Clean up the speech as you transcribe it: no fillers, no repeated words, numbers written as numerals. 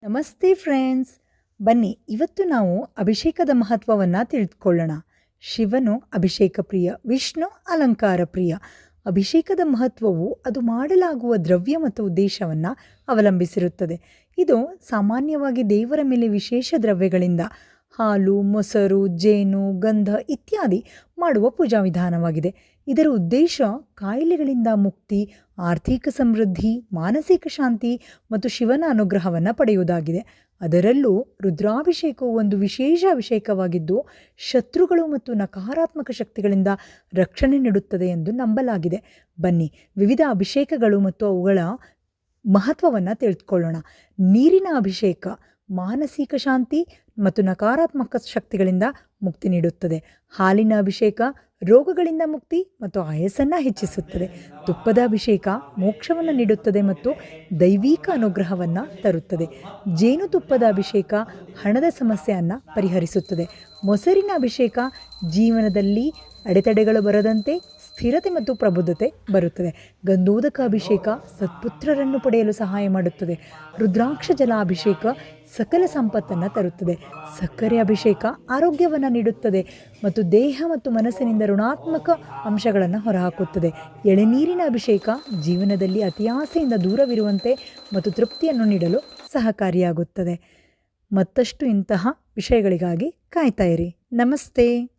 ನಮಸ್ತೆ ಫ್ರೆಂಡ್ಸ್. ಬನ್ನಿ ಇವತ್ತು ನಾವು ಅಭಿಷೇಕದ ಮಹತ್ವವನ್ನು ತಿಳಿದುಕೊಳ್ಳೋಣ. ಶಿವನು ಅಭಿಷೇಕ ಪ್ರಿಯ, ವಿಷ್ಣು ಅಲಂಕಾರ ಪ್ರಿಯ. ಅಭಿಷೇಕದ ಮಹತ್ವವು ಅದು ಮಾಡಲಾಗುವ ದ್ರವ್ಯ ಮತ್ತು ಉದ್ದೇಶವನ್ನು ಅವಲಂಬಿಸಿರುತ್ತದೆ. ಇದು ಸಾಮಾನ್ಯವಾಗಿ ದೇವರ ಮೇಲೆ ವಿಶೇಷ ದ್ರವ್ಯಗಳಿಂದ ಹಾಲು, ಮೊಸರು, ಜೇನು, ಗಂಧ ಇತ್ಯಾದಿ ಮಾಡುವ ಪೂಜಾ ವಿಧಾನವಾಗಿದೆ. ಇದರ ಉದ್ದೇಶ ಕಾಯಿಲೆಗಳಿಂದ ಮುಕ್ತಿ, ಆರ್ಥಿಕ ಸಮೃದ್ಧಿ, ಮಾನಸಿಕ ಶಾಂತಿ ಮತ್ತು ಶಿವನ ಅನುಗ್ರಹವನ್ನು ಪಡೆಯುವುದಾಗಿದೆ. ಅದರಲ್ಲೂ ರುದ್ರಾಭಿಷೇಕವು ಒಂದು ವಿಶೇಷ ಅಭಿಷೇಕವಾಗಿದ್ದು ಶತ್ರುಗಳು ಮತ್ತು ನಕಾರಾತ್ಮಕ ಶಕ್ತಿಗಳಿಂದ ರಕ್ಷಣೆ ನೀಡುತ್ತದೆ ಎಂದು ನಂಬಲಾಗಿದೆ. ಬನ್ನಿ ವಿವಿಧ ಅಭಿಷೇಕಗಳು ಮತ್ತು ಅವುಗಳ ಮಹತ್ವವನ್ನು ತಿಳಿದುಕೊಳ್ಳೋಣ. ನೀರಿನ ಅಭಿಷೇಕ ಮಾನಸಿಕ ಶಾಂತಿ ಮತ್ತು ನಕಾರಾತ್ಮಕ ಶಕ್ತಿಗಳಿಂದ ಮುಕ್ತಿ ನೀಡುತ್ತದೆ. ಹಾಲಿನ ಅಭಿಷೇಕ ರೋಗಗಳಿಂದ ಮುಕ್ತಿ ಮತ್ತು ಆಯಸ್ಸನ್ನು ಹೆಚ್ಚಿಸುತ್ತದೆ. ತುಪ್ಪದ ಅಭಿಷೇಕ ಮೋಕ್ಷವನ್ನು ನೀಡುತ್ತದೆ ಮತ್ತು ದೈವಿಕ ಅನುಗ್ರಹವನ್ನು ತರುತ್ತದೆ. ಜೇನುತುಪ್ಪದ ಅಭಿಷೇಕ ಹಣದ ಸಮಸ್ಯೆಯನ್ನು ಪರಿಹರಿಸುತ್ತದೆ. ಮೊಸರಿನ ಅಭಿಷೇಕ ಜೀವನದಲ್ಲಿ ಅಡೆತಡೆಗಳು ಬರದಂತೆ ಸ್ಥಿರತೆ ಮತ್ತು ಪ್ರಬುದ್ಧತೆ ಬರುತ್ತದೆ. ಗಂಧೋದಕ ಅಭಿಷೇಕ ಸತ್ಪುತ್ರರನ್ನು ಪಡೆಯಲು ಸಹಾಯ ಮಾಡುತ್ತದೆ. ರುದ್ರಾಕ್ಷ ಜಲ ಅಭಿಷೇಕ ಸಕಲ ಸಂಪತ್ತನ್ನು ತರುತ್ತದೆ. ಸಕ್ಕರೆ ಅಭಿಷೇಕ ಆರೋಗ್ಯವನ್ನು ನೀಡುತ್ತದೆ ಮತ್ತು ದೇಹ ಮತ್ತು ಮನಸ್ಸಿನಿಂದ ಋಣಾತ್ಮಕ ಅಂಶಗಳನ್ನು ಹೊರಹಾಕುತ್ತದೆ. ಎಳೆನೀರಿನ ಅಭಿಷೇಕ ಜೀವನದಲ್ಲಿ ಅತಿಯಾಸೆಯಿಂದ ದೂರವಿರುವಂತೆ ಮತ್ತು ತೃಪ್ತಿಯನ್ನು ನೀಡಲು ಸಹಕಾರಿಯಾಗುತ್ತದೆ. ಮತ್ತಷ್ಟು ಇಂತಹ ವಿಷಯಗಳಿಗಾಗಿ ಕಾಯ್ತಾ ಇರಿ. ನಮಸ್ತೆ.